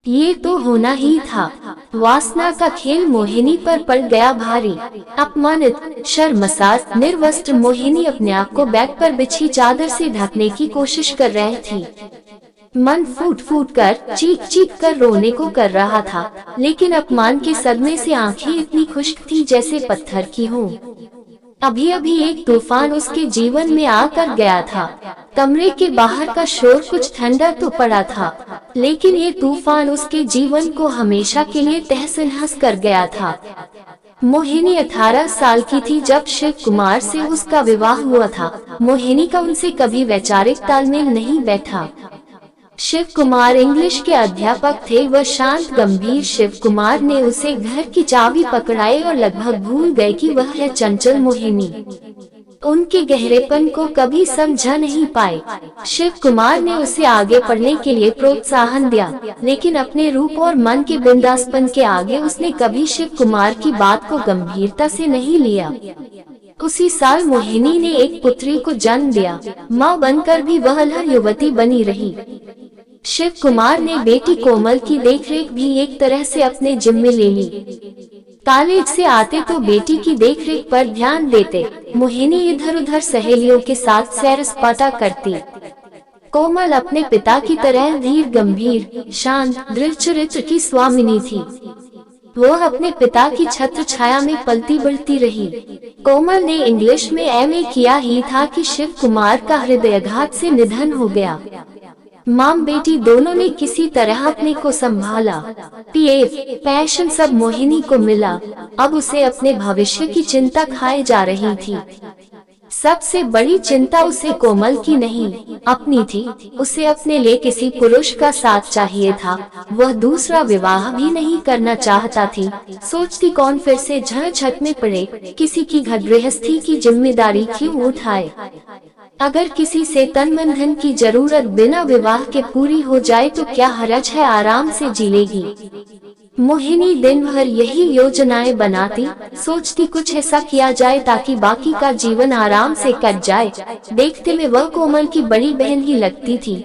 ये तो होना ही था। वासना का खेल मोहिनी पर पड़ गया भारी। अपमानित, शर्मसार, निर्वस्त्र मोहिनी अपने आप को बैग पर बिछी चादर से ढकने की कोशिश कर रही थी। मन फूट फूट कर, चीख चीख कर रोने को कर रहा था, लेकिन अपमान के सदमे से आंखें इतनी खुश्क थी जैसे पत्थर की हों। अभी अभी एक तूफान उसके जीवन में आकर गया था। कमरे के बाहर का शोर कुछ ठंडा तो पड़ा था, लेकिन ये तूफान उसके जीवन को हमेशा के लिए तहस नहस कर गया था। मोहिनी 18 साल की थी जब शिव कुमार से उसका विवाह हुआ था। मोहिनी का उनसे कभी वैचारिक तालमेल नहीं बैठा। शिव कुमार इंग्लिश के अध्यापक थे। वह शांत गंभीर शिव कुमार ने उसे घर की चाबी पकड़ाई और लगभग भूल गए कि वह है चंचल मोहिनी। उनके गहरेपन को कभी समझा नहीं पाए। शिव कुमार ने उसे आगे पढ़ने के लिए प्रोत्साहन दिया, लेकिन अपने रूप और मन के बिंदासपन के आगे उसने कभी शिव कुमार की बात को गंभीरता से नहीं लिया। उसी साल मोहिनी ने एक पुत्री को जन्म दिया। मां बनकर भी वह अलहर युवती बनी रही। शिव कुमार ने बेटी कोमल की देखरेख भी एक तरह से अपने जिम्मे ले ली। कॉलेज से आते तो बेटी की देखरेख पर ध्यान देते। मोहिनी इधर उधर सहेलियों के साथ सैर सपाटा करती। कोमल अपने पिता की तरह धीर गंभीर, शांत, दृढ़ चरित्र की स्वामिनी थी। वो अपने पिता की छत्र छाया में पलती बढ़ती रही। कोमल ने इंग्लिश में एमए किया ही था कि शिव कुमार का हृदयाघात से निधन हो गया। मां बेटी दोनों ने किसी तरह अपने को संभाला। पीएफ, पैशन सब मोहिनी को मिला। अब उसे अपने भविष्य की चिंता खाए जा रही थी। सबसे बड़ी चिंता उसे कोमल की नहीं, अपनी थी। उसे अपने लिए किसी पुरुष का साथ चाहिए था। वह दूसरा विवाह भी नहीं करना चाहता थी। सोचती कौन फिर से झंझट में पड़े, किसी की घर गृहस्थी की जिम्मेदारी क्यों उठाए। अगर किसी से तन मन धन की जरूरत बिना विवाह के पूरी हो जाए तो क्या हरज है, आराम से जी लेगी। मोहिनी दिन भर यही योजनाएं बनाती, सोचती कुछ ऐसा किया जाए ताकि बाकी का जीवन आराम से कट जाए। देखते में वह कोमल की बड़ी बहन ही लगती थी।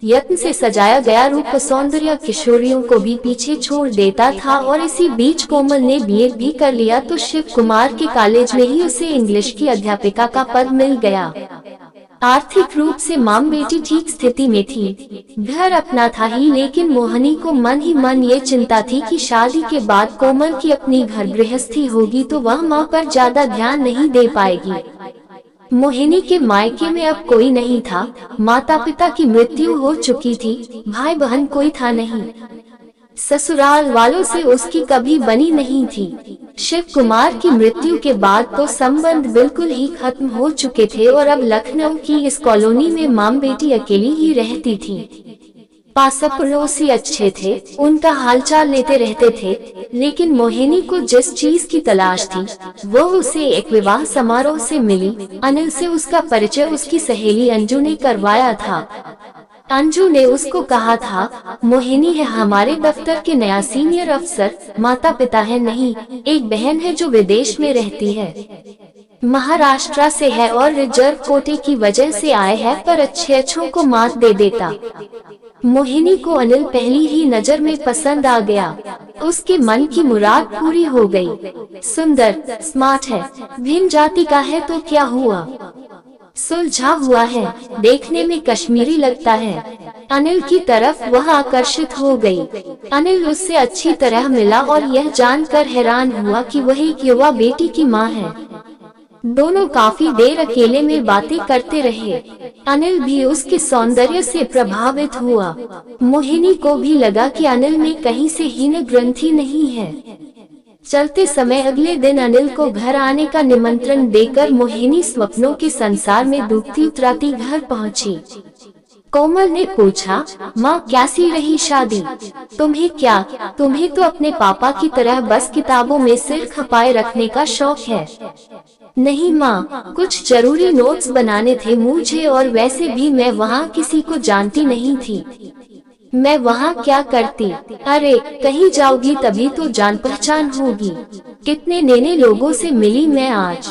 यत्न से सजाया गया रूप सौंदर्य किशोरियों को भी पीछे छोड़ देता था। और इसी बीच कोमल ने बीए भी कर लिया तो शिव कुमार के कॉलेज में ही उसे इंग्लिश की अध्यापिका का पद मिल गया। आर्थिक रूप से मां बेटी ठीक स्थिति में थी। घर अपना था ही, लेकिन मोहिनी को मन ही मन ये चिंता थी कि शादी के बाद कोमल की अपनी घर गृहस्थी होगी तो वह मां पर ज्यादा ध्यान नहीं दे पाएगी। मोहिनी के मायके में अब कोई नहीं था। माता पिता की मृत्यु हो चुकी थी, भाई बहन कोई था नहीं। ससुराल वालों से उसकी कभी बनी नहीं थी। शिव कुमार की मृत्यु के बाद तो संबंध बिल्कुल ही खत्म हो चुके थे और अब लखनऊ की इस कॉलोनी में मां बेटी अकेली ही रहती थी। पास पड़ोसी अच्छे थे, उनका हालचाल लेते रहते थे, लेकिन मोहिनी को जिस चीज की तलाश थी वो उसे एक विवाह समारोह से मिली। अनिल से उसका परिचय उसकी सहेली अंजू ने करवाया था। अंजू ने उसको कहा था, मोहिनी है हमारे दफ्तर के नया सीनियर अफसर। माता पिता है नहीं, एक बहन है जो विदेश में रहती है। महाराष्ट्र से है और रिजर्व कोटे की वजह से आए है, पर अच्छों को मात दे देता। मोहिनी को अनिल पहली ही नजर में पसंद आ गया। उसके मन की मुराद पूरी हो गई। सुंदर, स्मार्ट है, भिन्न जाति का है तो क्या हुआ, सुलझा हुआ है, देखने में कश्मीरी लगता है। अनिल की तरफ वह आकर्षित हो गई। अनिल उससे अच्छी तरह मिला और यह जानकर हैरान हुआ कि वह एक युवा बेटी की मां है। दोनों काफी देर अकेले में बातें करते रहे। अनिल भी उसके सौंदर्य से प्रभावित हुआ। मोहिनी को भी लगा कि अनिल में कहीं से हीन ग्रंथि नहीं है। चलते समय अगले दिन अनिल को घर आने का निमंत्रण देकर मोहिनी स्वप्नों के संसार में डूबती उतराती घर पहुंची। कोमल ने पूछा, माँ कैसी रही शादी? तुम्हें क्या, तुम्हें तो अपने पापा की तरह बस किताबों में सिर खपाए रखने का शौक है। नहीं माँ, कुछ जरूरी नोट्स बनाने थे मुझे, और वैसे भी मैं वहाँ किसी को जानती नहीं थी। मैं वहाँ क्या करती? अरे कहीं जाओगी तभी तो जान पहचान होगी। कितने नए लोगों से मिली मैं आज।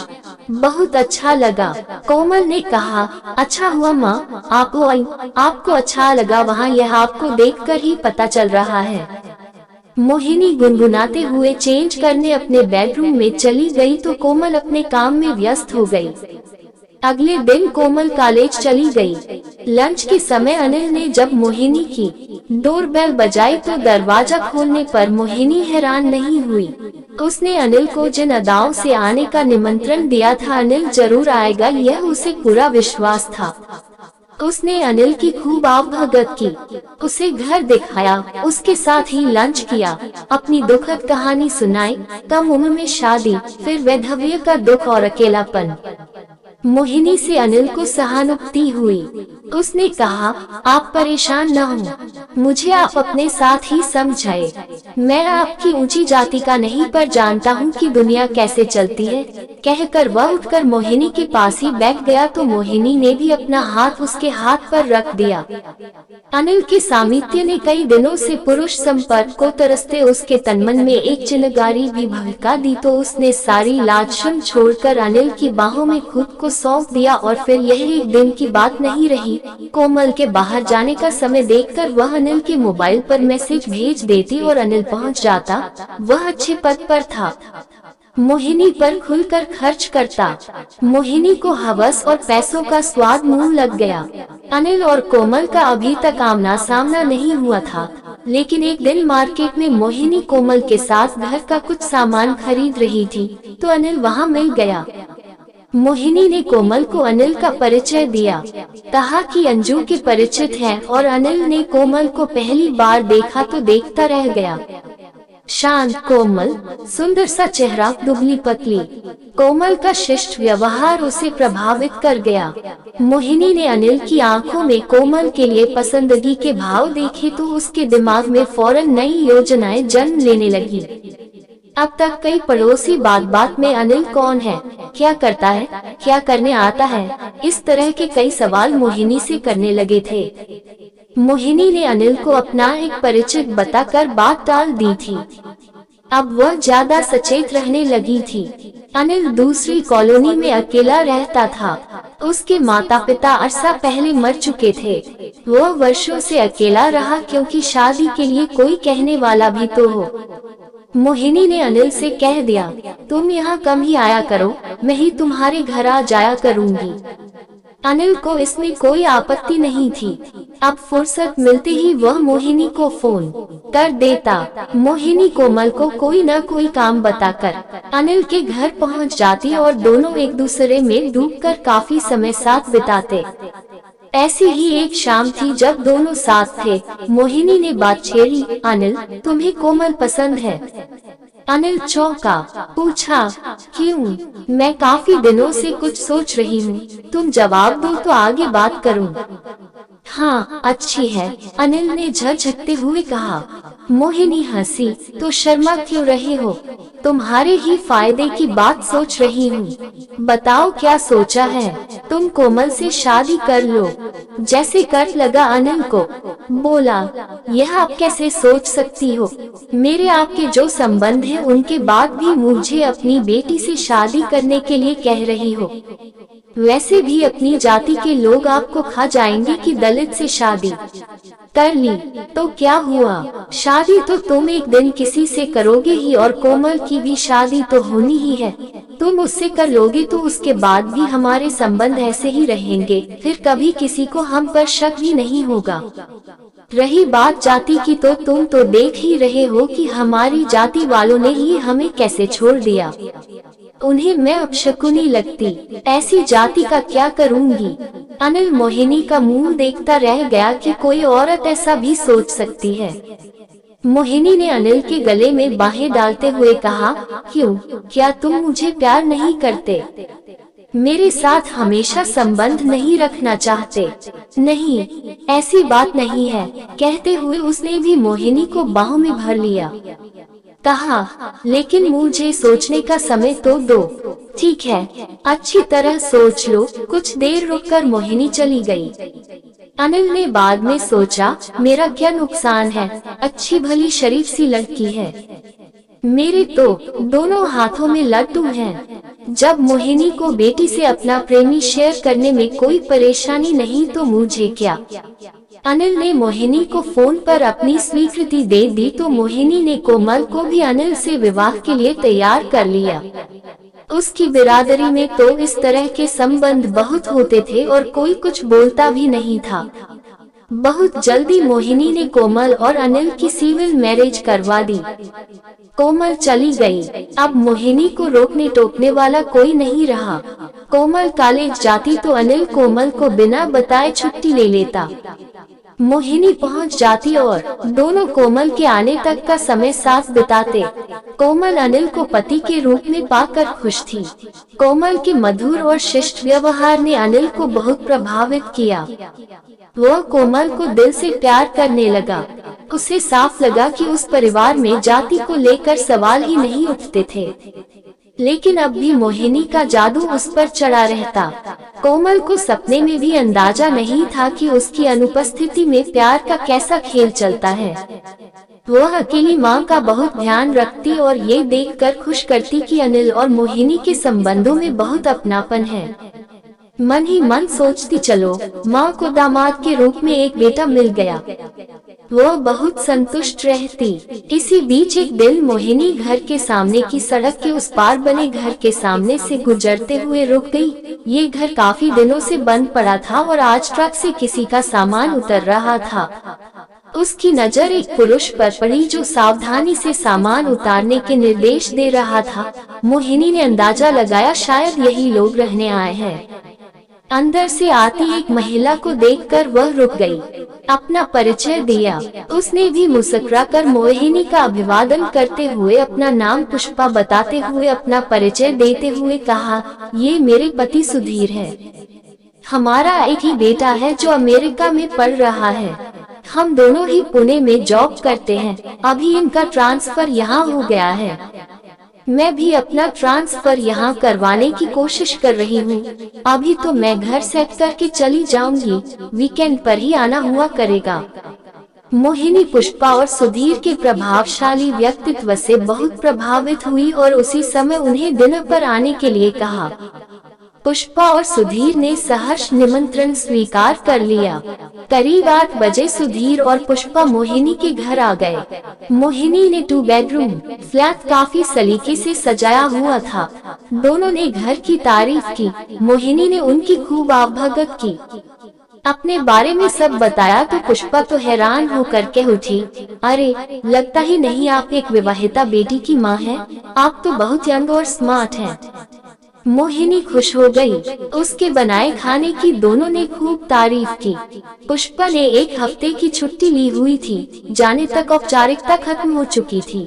बहुत अच्छा लगा। कोमल ने कहा, अच्छा हुआ माँ आप आई, आपको अच्छा लगा वहाँ, यह आपको देखकर ही पता चल रहा है। मोहिनी गुनगुनाते हुए चेंज करने अपने बेडरूम में चली गई तो कोमल अपने काम में व्यस्त हो गई। अगले दिन कोमल कॉलेज चली गई। लंच के समय अनिल ने जब मोहिनी की डोरबेल बजाई तो दरवाजा खोलने पर मोहिनी हैरान नहीं हुई। उसने अनिल को जिन अदाओं से आने का निमंत्रण दिया था, अनिल जरूर आएगा, यह उसे पूरा विश्वास था। उसने अनिल की खूब आवभगत की, उसे घर दिखाया, उसके साथ ही लंच किया, अपनी दुखद कहानी सुनाई, कम उम्र में शादी, फिर वैधव्य का दुख और अकेलापन। मोहिनी से अनिल को सहानुभूति हुई। उसने कहा, आप परेशान न हो, मुझे आप अपने साथ ही समझाए। मैं आपकी ऊंची जाति का नहीं पर जानता हूँ कि दुनिया कैसे चलती है। कहकर वह उठकर मोहिनी के पास ही बैठ गया तो मोहिनी ने भी अपना हाथ उसके हाथ पर रख दिया। अनिल के सामित्य ने कई दिनों से पुरुष संपर्क को तरसते उसके तनमन में एक चिनगारी भी भड़का दी तो उसने सारी लाज शर्म छोड़कर अनिल की बाहों में खुद को सौंप दिया। और फिर यह एक दिन की बात नहीं रही, कोमल के बाहर जाने का समय देखकर वह अनिल के मोबाइल पर मैसेज भेज देती और अनिल पहुंच जाता। वह अच्छे पद पर था, मोहिनी पर खुलकर खर्च करता। मोहिनी को हवस और पैसों का स्वाद मुंह लग गया। अनिल और कोमल का अभी तक आमना सामना नहीं हुआ था, लेकिन एक दिन मार्केट में मोहिनी कोमल के साथ घर का कुछ सामान खरीद रही थी तो अनिल वहां मिल गया। मोहिनी ने कोमल को अनिल का परिचय दिया, कहा कि अंजू के परिचित है, और अनिल ने कोमल को पहली बार देखा तो देखता रह गया। शांत कोमल, सुंदर सा चेहरा, दुबली पतली। कोमल का शिष्ट व्यवहार उसे प्रभावित कर गया। मोहिनी ने अनिल की आंखों में कोमल के लिए पसंदगी के भाव देखे तो उसके दिमाग में फौरन नई योजनाएं जन्म लेने लगी। अब तक कई पड़ोसी बात बात में अनिल कौन है, क्या करता है, क्या करने आता है, इस तरह के कई सवाल मोहिनी से करने लगे थे। मोहिनी ने अनिल को अपना एक परिचित बताकर बात टाल दी थी। अब वह ज्यादा सचेत रहने लगी थी। अनिल दूसरी कॉलोनी में अकेला रहता था। उसके माता पिता अरसा पहले मर चुके थे। वह वर्षों से अकेला रहा क्योंकि शादी के लिए कोई कहने वाला भी तो हो। मोहिनी ने अनिल से कह दिया, तुम यहाँ कम ही आया करो, मैं ही तुम्हारे घर आ जाया करूँगी। अनिल को इसमें कोई आपत्ति नहीं थी। अब फुर्सत मिलते ही वह मोहिनी को फोन कर देता। मोहिनी कोमल को कोई न कोई काम बताकर अनिल के घर पहुंच जाती और दोनों एक दूसरे में डूबकर काफी समय साथ बिताते। ऐसी ही एक शाम थी जब दोनों साथ थे। मोहिनी ने बात छेड़ी, अनिल तुम्हें कोमल पसंद है? अनिल चौंका, पूछा, क्यों? मैं काफी दिनों से कुछ सोच रही हूँ, तुम जवाब दो तो आगे बात करूँ। हाँ, अच्छी है, अनिल ने झकझकते हुए कहा। मोहिनी हंसी, तो शर्मा क्यों रहे हो? तुम्हारे ही फायदे की बात सोच रही हूँ। बताओ क्या सोचा है? तुम कोमल से शादी कर लो। जैसे कट लगा अनिल को। बोला, यह आप कैसे सोच सकती हो? मेरे आपके जो संबंध हैं उनके बाद भी मुझे अपनी बेटी से शादी करने के लिए कह रही हो। वैसे भी अपनी जाति के लोग आपको खा जाएंगे कि दलित से शादी कर ली तो क्या हुआ? शादी तो तुम एक दिन किसी से करोगे ही, और कोमल की भी शादी तो होनी ही है। तुम उससे कर लोगे तो उसके बाद भी हमारे संबंध ऐसे ही रहेंगे, फिर कभी किसी को हम पर शक भी नहीं होगा। रही बात जाति की, तो तुम तो देख ही रहे हो कि हमारी जाति वालों ने ही हमें कैसे छोड़ दिया। उन्हें मैं अपशकुनी लगती, ऐसी जाति का क्या करूंगी? अनिल मोहिनी का मुंह देखता रह गया कि कोई औरत ऐसा भी सोच सकती है। मोहिनी ने अनिल के गले में बाहें डालते हुए कहा, क्यों? क्या तुम मुझे प्यार नहीं करते? मेरे साथ हमेशा संबंध नहीं रखना चाहते? नहीं, ऐसी बात नहीं है। कहते हुए उसने भी मोहिनी को बाहों में भर लिया। कहा, लेकिन मुझे सोचने का समय तो दो। ठीक है, अच्छी तरह सोच लो। कुछ देर रुककर मोहिनी चली गई। अनिल ने बाद में सोचा, मेरा क्या नुकसान है, अच्छी भली शरीफ सी लड़की है। मेरे तो दोनों हाथों में लड्डू हैं। जब मोहिनी को बेटी से अपना प्रेमी शेयर करने में कोई परेशानी नहीं तो मुझे क्या। अनिल ने मोहिनी को फोन पर अपनी स्वीकृति दे दी तो मोहिनी ने कोमल को भी अनिल से विवाह के लिए तैयार कर लिया। उसकी बिरादरी में तो इस तरह के संबंध बहुत होते थे और कोई कुछ बोलता भी नहीं था। बहुत जल्दी मोहिनी ने कोमल और अनिल की सिविल मैरिज करवा दी। कोमल चली गई। अब मोहिनी को रोकने टोकने वाला कोई नहीं रहा। कोमल कॉलेज जाती तो अनिल कोमल को बिना बताए छुट्टी ले लेता। मोहिनी पहुंच जाती और दोनों कोमल के आने तक का समय साथ बिताते। कोमल अनिल को पति के रूप में पाकर खुश थी। कोमल के मधुर और शिष्ट व्यवहार ने अनिल को बहुत प्रभावित किया। वह कोमल को दिल से प्यार करने लगा। उसे साफ लगा कि उस परिवार में जाति को लेकर सवाल ही नहीं उठते थे। लेकिन अब भी मोहिनी का जादू उस पर चढ़ा रहता। कोमल को सपने में भी अंदाजा नहीं था कि उसकी अनुपस्थिति में प्यार का कैसा खेल चलता है। वह अकेली माँ का बहुत ध्यान रखती और ये देखकर खुश करती कि अनिल और मोहिनी के संबंधों में बहुत अपनापन है। मन ही मन सोचती, चलो माँ को दामाद के रूप में एक बेटा मिल गया। वह बहुत संतुष्ट रहती। इसी बीच एक दिन मोहिनी घर के सामने की सड़क के उस पार बने घर के सामने से गुजरते हुए रुक गई। ये घर काफी दिनों से बंद पड़ा था और आज ट्रक से किसी का सामान उतर रहा था। उसकी नजर एक पुरुष पर पड़ी जो सावधानी से सामान उतारने के निर्देश दे रहा था। मोहिनी ने अंदाजा लगाया शायद यही लोग रहने आए हैं। अंदर से आती एक महिला को देखकर वह रुक गई। अपना परिचय दिया। उसने भी मुस्कुराकर मोहिनी का अभिवादन करते हुए अपना नाम पुष्पा बताते हुए अपना परिचय देते हुए कहा, ये मेरे पति सुधीर है। हमारा एक ही बेटा है जो अमेरिका में पढ़ रहा है। हम दोनों ही पुणे में जॉब करते हैं। अभी इनका ट्रांसफर यहाँ हो गया है। मैं भी अपना ट्रांसफर यहाँ करवाने की कोशिश कर रही हूँ। अभी तो मैं घर सेट करके चली जाऊंगी, वीकेंड पर ही आना हुआ करेगा। मोहिनी पुष्पा और सुधीर के प्रभावशाली व्यक्तित्व से बहुत प्रभावित हुई और उसी समय उन्हें डिनर पर आने के लिए कहा। पुष्पा और सुधीर ने सहर्ष निमंत्रण स्वीकार कर लिया। करीब 8 बजे सुधीर और पुष्पा मोहिनी के घर आ गए। मोहिनी ने 2 बेडरूम फ्लैट काफी सलीके से सजाया हुआ था। दोनों ने घर की तारीफ की। मोहिनी ने उनकी खूब आवभगत की। अपने बारे में सब बताया तो पुष्पा तो हैरान होकर के उठी, अरे लगता ही नहीं आप एक विवाहिता बेटी की माँ हैं। आप तो बहुत यंग और स्मार्ट हैं। मोहिनी खुश हो गई। उसके बनाए खाने की दोनों ने खूब तारीफ की। पुष्पा ने 1 हफ्ते की छुट्टी ली हुई थी। जाने तक औपचारिकता खत्म हो चुकी थी।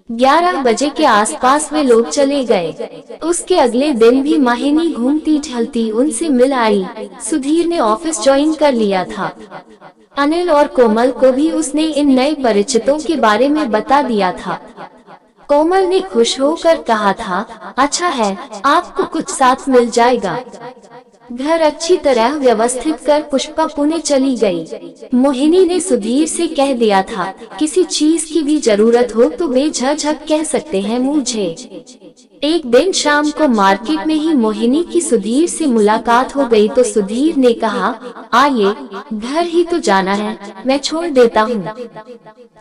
11 बजे के आसपास वे लोग चले गए। उसके अगले दिन भी मोहिनी घूमती टहलती उनसे मिल आई। सुधीर ने ऑफिस ज्वाइन कर लिया था। अनिल और कोमल को भी उसने इन नए परिचितों के बारे में बता दिया था। कोमल ने खुश होकर कहा था, अच्छा है, आपको कुछ साथ मिल जाएगा। घर अच्छी तरह व्यवस्थित कर पुष्पा पुणे चली गई। मोहिनी ने सुधीर से कह दिया था, किसी चीज की भी जरूरत हो तो बेझिझक कह सकते हैं मुझे। एक दिन शाम को मार्केट में ही मोहिनी की सुधीर से मुलाकात हो गई तो सुधीर ने कहा, आइए, घर ही तो जाना है, मैं छोड़ देता हूँ।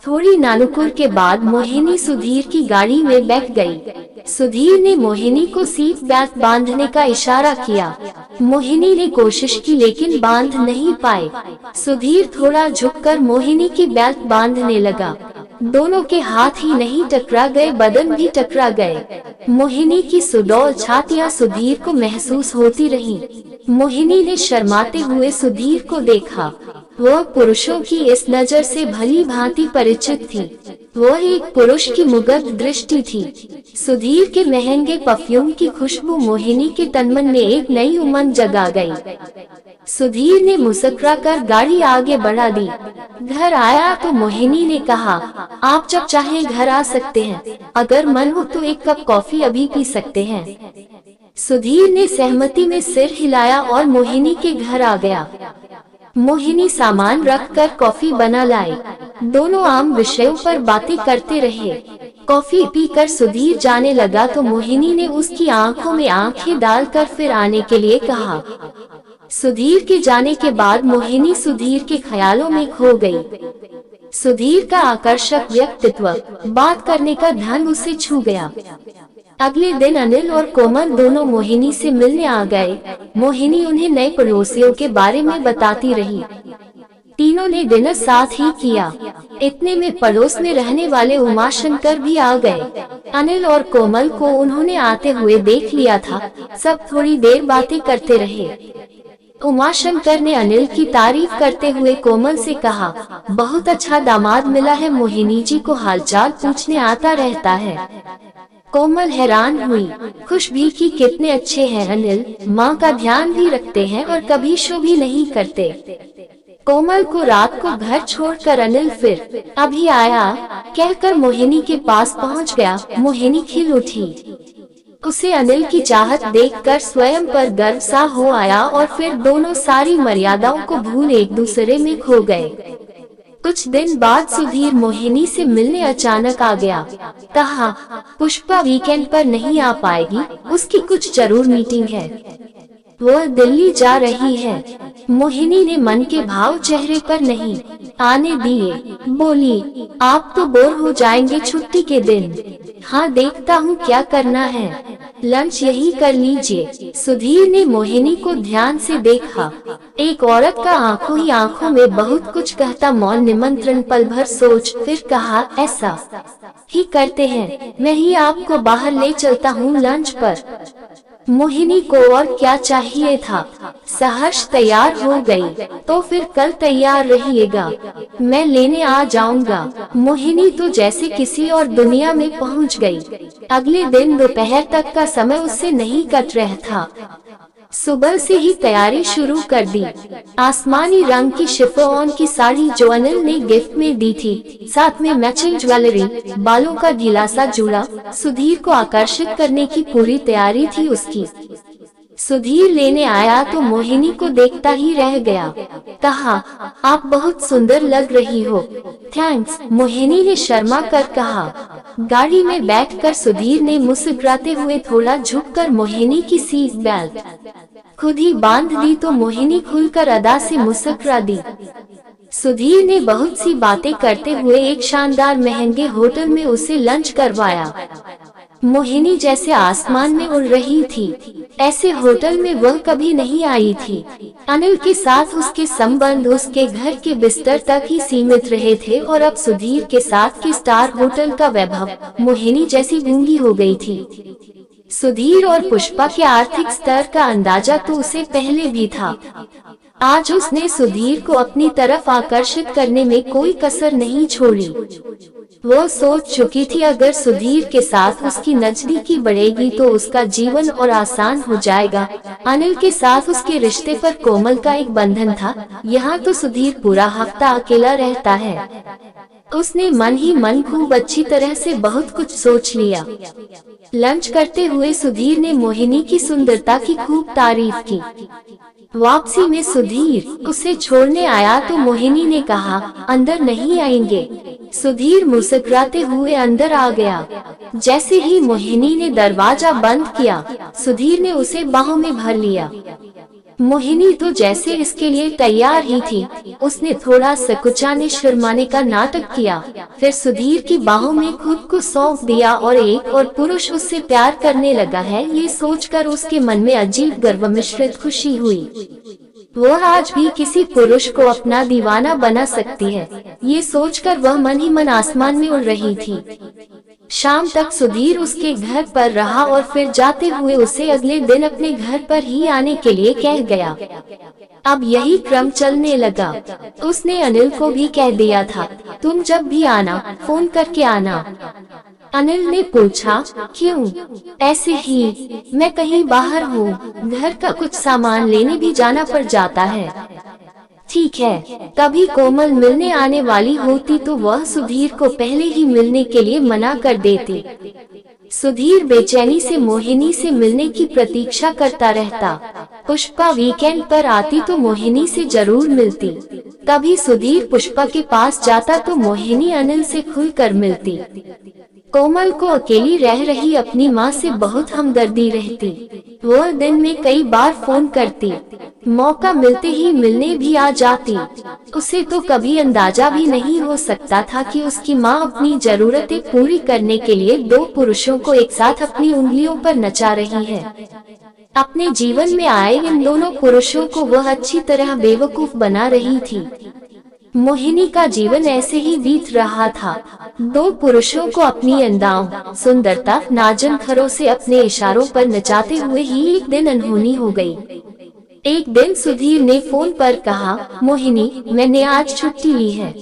थोड़ी नानुकुर के बाद मोहिनी सुधीर की गाड़ी में बैठ गई। सुधीर ने मोहिनी को सीट बेल्ट बांधने का इशारा किया। मोहिनी ने कोशिश की लेकिन बांध नहीं पाए। सुधीर थोड़ा झुककर मोहिनी की बेल्ट बांधने लगा। दोनों के हाथ ही नहीं टकरा गए, बदन भी टकरा गए। मोहिनी की सुडौल छातियां सुधीर को महसूस होती रहीं। मोहिनी ने शर्माते हुए सुधीर को देखा। वह पुरुषों की इस नजर से भली भांति परिचित थी। वह एक पुरुष की मुग्ध दृष्टि थी। सुधीर के महंगे परफ्यूम की खुशबू मोहिनी के तनमन में एक नई उमंग जगा गई। सुधीर ने मुस्कुराकर गाड़ी आगे बढ़ा दी। घर आया तो मोहिनी ने कहा, आप जब चाहें घर आ सकते हैं। अगर मन हो तो 1 कप कॉफी अभी पी सकते हैं। सुधीर ने सहमति में सिर हिलाया और मोहिनी के घर आ गया। मोहिनी सामान रखकर कॉफी बना लाई। दोनों आम विषयों पर बातें करते रहे। कॉफी पीकर सुधीर जाने लगा तो मोहिनी ने उसकी आंखों में आंखें डालकर फिर आने के लिए कहा। सुधीर के जाने के बाद मोहिनी सुधीर के ख्यालों में खो गई। सुधीर का आकर्षक व्यक्तित्व, बात करने का ढंग उसे छू गया। अगले दिन अनिल और कोमल दोनों मोहिनी से मिलने आ गए। मोहिनी उन्हें नए पड़ोसियों के बारे में बताती रही। तीनों ने डिनर साथ ही किया। इतने में पड़ोस में रहने वाले उमाशंकर भी आ गए। अनिल और कोमल को उन्होंने आते हुए देख लिया था। सब थोड़ी देर बातें करते रहे। उमाशंकर ने अनिल की तारीफ करते हुए कोमल से कहा, बहुत अच्छा दामाद मिला है, मोहिनी जी को हालचाल पूछने आता रहता है। कोमल हैरान हुई, खुश भी कि कितने अच्छे हैं अनिल, माँ का ध्यान भी रखते हैं और कभी शो भी नहीं करते। कोमल को रात को घर छोड़कर अनिल फिर अभी आया कहकर मोहिनी के पास पहुंच गया। मोहिनी खिल उठी। उसे अनिल की चाहत देखकर स्वयं पर गर्व सा हो आया और फिर दोनों सारी मर्यादाओं को भूल एक दूसरे में खो गए। कुछ दिन बाद सुधीर मोहिनी से मिलने अचानक आ गया। कहा, पुष्पा वीकेंड पर नहीं आ पाएगी, उसकी कुछ जरूर मीटिंग है, वह दिल्ली जा रही है। मोहिनी ने मन के भाव चेहरे पर नहीं आने दिए। बोली, आप तो बोर हो जाएंगे छुट्टी के दिन। हाँ, देखता हूँ क्या करना है, लंच यही कर लीजिए। सुधीर ने मोहिनी को ध्यान से देखा। एक औरत का आंखों ही आंखों में बहुत कुछ कहता मौन निमंत्रण। पल भर सोच फिर कहा, ऐसा ही करते हैं, मैं ही आपको बाहर ले चलता हूँ लंच पर। मोहिनी को और क्या चाहिए था, सहर्ष तैयार हो गई। तो फिर कल तैयार रहिएगा, मैं लेने आ जाऊंगा। मोहिनी तो जैसे किसी और दुनिया में पहुंच गई। अगले दिन दोपहर तक का समय उससे नहीं कट रहा था। सुबह से ही तैयारी शुरू कर दी। आसमानी रंग की शिफॉन की साड़ी जो अनिल ने गिफ्ट में दी थी, साथ में मैचिंग ज्वेलरी, बालों का ढीला सा जूड़ा, सुधीर को आकर्षित करने की पूरी तैयारी थी उसकी। सुधीर लेने आया तो मोहिनी को देखता ही रह गया। कहा, आप बहुत सुंदर लग रही हो। थैंक्स, मोहिनी ने शर्मा कर कहा। गाड़ी में बैठकर सुधीर ने मुस्कुराते हुए थोड़ा झुककर मोहिनी की सीट बेल्ट खुद ही बांध दी तो मोहिनी खुलकर अदा से मुस्कुरा दी। सुधीर ने बहुत सी बातें करते हुए एक शानदार महंगे होटल में उसे लंच करवाया। मोहिनी जैसे आसमान में उड़ रही थी, ऐसे होटल में वह कभी नहीं आई थी। अनिल के साथ उसके संबंध उसके घर के बिस्तर तक ही सीमित रहे थे और अब सुधीर के साथ के स्टार होटल का वैभव मोहिनी जैसी गूंगी हो गई थी। सुधीर और पुष्पा के आर्थिक स्तर का अंदाजा तो उसे पहले भी था। आज उसने सुधीर को अपनी तरफ आकर्षित करने में कोई कसर नहीं छोड़ी। वो सोच चुकी थी अगर सुधीर के साथ उसकी नजदीकी बढ़ेगी तो उसका जीवन और आसान हो जाएगा। अनिल के साथ उसके रिश्ते पर कोमल का एक बंधन था। यहाँ तो सुधीर पूरा हफ्ता अकेला रहता है। उसने मन ही मन खूब अच्छी तरह से बहुत कुछ सोच लिया। लंच करते हुए सुधीर ने मोहिनी की सुंदरता की खूब तारीफ की। वापसी में सुधीर उसे छोड़ने आया तो मोहिनी ने कहा, अंदर नहीं आएंगे। सुधीर मुस्कुराते हुए अंदर आ गया। जैसे ही मोहिनी ने दरवाजा बंद किया, सुधीर ने उसे बाहों में भर लिया। मोहिनी तो जैसे इसके लिए तैयार ही थी। उसने थोड़ा सकुचाने शर्माने का नाटक किया, फिर सुधीर की बाहों में खुद को सौंप दिया और एक और पुरुष उससे प्यार करने लगा है ये सोचकर उसके मन में अजीब गर्व मिश्रित खुशी हुई। वह आज भी किसी पुरुष को अपना दीवाना बना सकती है, ये सोचकर वह मन ही मन आसमान में उड़ रही थी। शाम तक सुधीर उसके घर पर रहा और फिर जाते हुए उसे अगले दिन अपने घर पर ही आने के लिए कह गया। अब यही क्रम चलने लगा। उसने अनिल को भी कह दिया था, तुम जब भी आना फोन करके आना। अनिल ने पूछा, क्यों? ऐसे ही, मैं कहीं बाहर हूँ, घर का कुछ सामान लेने भी जाना पड़ जाता है। ठीक है। कभी कोमल मिलने आने वाली होती तो वह सुधीर को पहले ही मिलने के लिए मना कर देती। सुधीर बेचैनी से मोहिनी से मिलने की प्रतीक्षा करता रहता। पुष्पा वीकेंड पर आती तो मोहिनी से जरूर मिलती। कभी सुधीर पुष्पा के पास जाता तो मोहिनी अनिल से खुलकर मिलती। कोमल को अकेली रह रही अपनी माँ से बहुत हमदर्दी रहती। वह दिन में कई बार फोन करती, मौका मिलते ही मिलने भी आ जाती। उसे तो कभी अंदाजा भी नहीं हो सकता था कि उसकी माँ अपनी जरूरतें पूरी करने के लिए दो पुरुषों को एक साथ अपनी उंगलियों पर नचा रही है। अपने जीवन में आए इन दोनों पुरुषों को वह अच्छी तरह बेवकूफ बना रही थी। मोहिनी का जीवन ऐसे ही बीत रहा था। दो पुरुषों को अपनी अंदाओं, सुंदरता, नाजन खरों से अपने इशारों पर नचाते हुए ही एक दिन अनहोनी हो गई। एक दिन सुधीर ने फोन पर कहा, मोहिनी, मैंने आज छुट्टी ली है,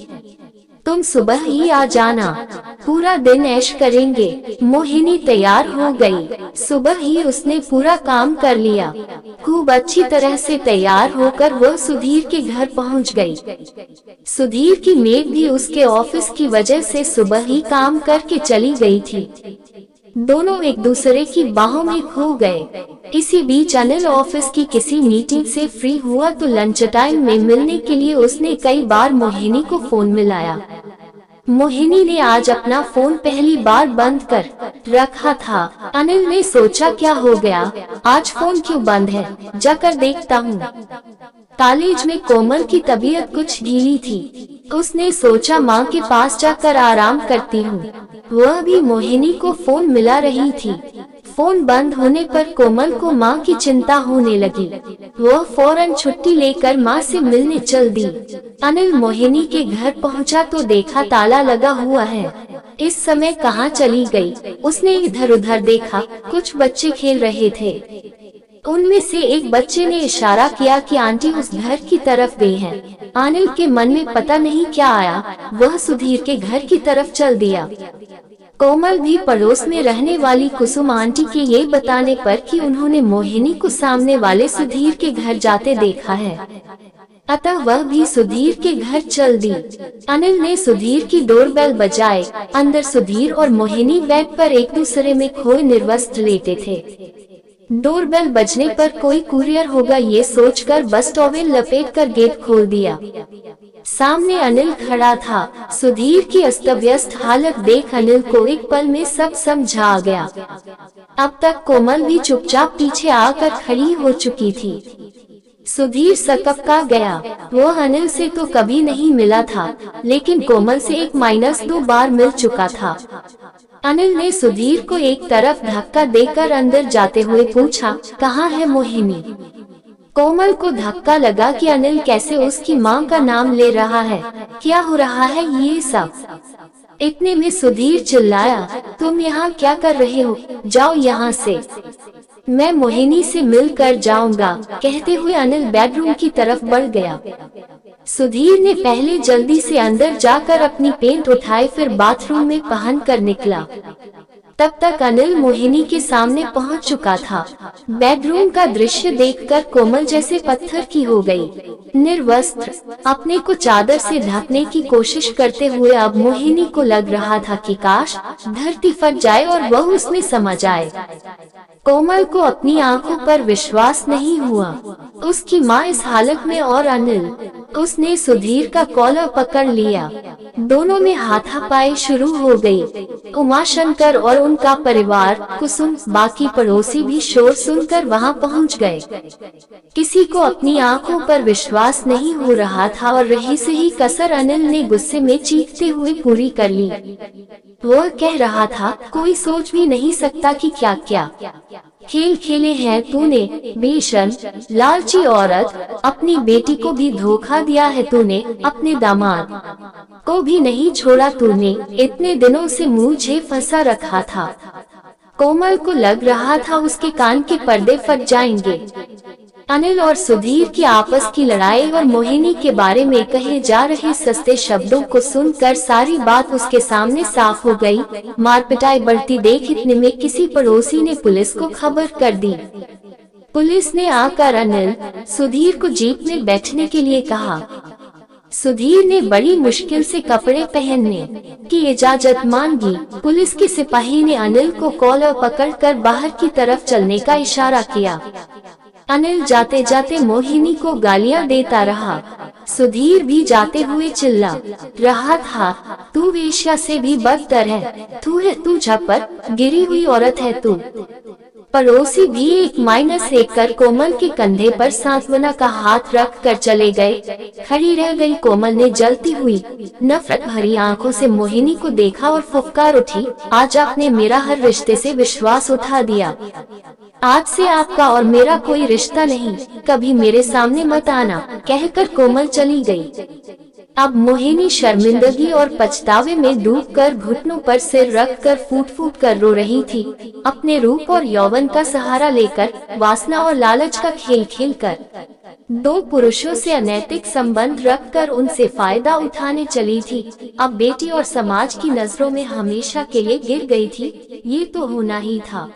तुम सुबह ही आ जाना, पूरा दिन ऐश करेंगे। मोहिनी तैयार हो गई। सुबह ही उसने पूरा काम कर लिया। खूब अच्छी तरह से तैयार होकर वह सुधीर के घर पहुंच गई। सुधीर की मेड भी उसके ऑफिस की वजह से सुबह ही काम करके चली गई थी। दोनों एक दूसरे की बाहों में खो गए। इसी बीच अनिल ऑफिस की किसी मीटिंग से फ्री हुआ तो लंच टाइम में मिलने के लिए उसने कई बार मोहिनी को फोन मिलाया। मोहिनी ने आज अपना फोन पहली बार बंद कर रखा था। अनिल ने सोचा, क्या हो गया, आज फोन क्यों बंद है, जाकर देखता हूँ। कॉलेज में कोमल की तबीयत कुछ ढीली थी। उसने सोचा माँ के पास जाकर आराम करती हूँ। वह भी मोहिनी को फोन मिला रही थी। फोन बंद होने पर कोमल को माँ की चिंता होने लगी। वह फौरन छुट्टी लेकर माँ से मिलने चल दी। अनिल मोहिनी के घर पहुँचा तो देखा ताला लगा हुआ है। इस समय कहाँ चली गई? उसने इधर उधर देखा, कुछ बच्चे खेल रहे थे। उनमें से एक बच्चे ने इशारा किया कि आंटी उस घर की तरफ गई हैं। अनिल के मन में पता नहीं क्या आया, वह सुधीर के घर की तरफ चल दिया। कोमल भी पड़ोस में रहने वाली कुसुम आंटी के ये बताने पर कि उन्होंने मोहिनी को सामने वाले सुधीर के घर जाते देखा है, अतः वह भी सुधीर के घर चल दी। अनिल ने सुधीर की डोरबेल बजाए। अंदर सुधीर और मोहिनी बेड पर एक दूसरे में खोए निर्वस्त्र लेटे थे। डोरबेल बजने पर कोई कुरियर होगा ये सोचकर बस टॉवेल लपेटकर गेट खोल दिया। सामने अनिल खड़ा था। सुधीर की अस्त-व्यस्त हालत देख अनिल को एक पल में सब समझ आ गया। अब तक कोमल भी चुपचाप पीछे आकर खड़ी हो चुकी थी। सुधीर सकपका गया। वह अनिल से तो कभी नहीं मिला था, लेकिन कोमल से 1-2 बार मिल चुका था। अनिल ने सुधीर को एक तरफ धक्का देकर अंदर जाते हुए पूछा, कहाँ है मोहिनी? कोमल को धक्का लगा कि अनिल कैसे उसकी माँ का नाम ले रहा है, क्या हो रहा है ये सब। इतने में सुधीर चिल्लाया, तुम यहाँ क्या कर रहे हो, जाओ यहाँ से, मैं मोहिनी से मिल कर जाऊंगा। कहते हुए अनिल बेडरूम की तरफ बढ़ गया। सुधीर ने पहले जल्दी से अंदर जाकर अपनी पेंट उठाए, फिर बाथरूम में पहन कर निकला। तब तक अनिल मोहिनी के सामने पहुंच चुका था। बेडरूम का दृश्य देखकर कोमल जैसे पत्थर की हो गई। निर्वस्त्र, अपने को चादर से ढकने की कोशिश करते हुए अब मोहिनी को लग रहा था कि काश धरती फट जाए और वह उसमें समा जाए। कोमल को अपनी आंखों पर विश्वास नहीं हुआ। उसकी माँ इस हालत में और अनिल। उसने सुधीर का कॉलर पकड़ लिया। दोनों में हाथापाई शुरू हो गई। उमाशंकर और उनका परिवार, कुसुम, बाकी पड़ोसी भी शोर सुनकर वहां पहुंच गए। किसी को अपनी आंखों पर विश्वास नहीं हो रहा था और रही से ही कसर अनिल ने गुस्से में चीखते हुए पूरी कर ली। वह कह रहा था, कोई सोच भी नहीं सकता कि क्या क्या खेल खेले हैं तूने, बेशर्म, लालची औरत, अपनी बेटी को भी धोखा दिया है तूने, अपने दामाद को भी नहीं छोड़ा तूने, इतने दिनों से मुझे फंसा रखा था। कोमल को लग रहा था उसके कान के पर्दे फट जाएंगे। अनिल और सुधीर की आपस की लड़ाई और मोहिनी के बारे में कहे जा रहे सस्ते शब्दों को सुनकर सारी बात उसके सामने साफ हो गई। मारपिटाई बढ़ती देख इतने में किसी पड़ोसी ने पुलिस को खबर कर दी। पुलिस ने आकर अनिल, सुधीर को जीप में बैठने के लिए कहा। सुधीर ने बड़ी मुश्किल से कपड़े पहनने की इजाजत मांगी। पुलिस के सिपाही ने अनिल को कॉलर पकड़कर बाहर की तरफ चलने का इशारा किया। अनिल जाते जाते मोहिनी को गालियां देता रहा। सुधीर भी जाते हुए चिल्ला रहा था, तू वेश्या से भी बदतर है, तू झपर गिरी हुई औरत है तू। पड़ोसी भी 1 कर कोमल के कंधे पर सांत्वना का हाथ रख कर चले गए। खड़ी रह गई कोमल ने जलती हुई नफरत भरी आंखों से मोहिनी को देखा और फुफकार उठी, आज आपने मेरा हर रिश्ते से विश्वास उठा दिया। आज से आपका और मेरा कोई रिश्ता नहीं, कभी मेरे सामने मत आना, कहकर कोमल चली गई। अब मोहिनी शर्मिंदगी और पछतावे में डूबकर घुटनों पर सिर रखकर फूट फूट कर रो रही थी। अपने रूप और यौवन का सहारा लेकर, वासना और लालच का खेल खेल कर, दो पुरुषों से अनैतिक संबंध रखकर उनसे फायदा उठाने चली थी। अब बेटी और समाज की नजरों में हमेशा के लिए गिर गई थी। ये तो होना ही था।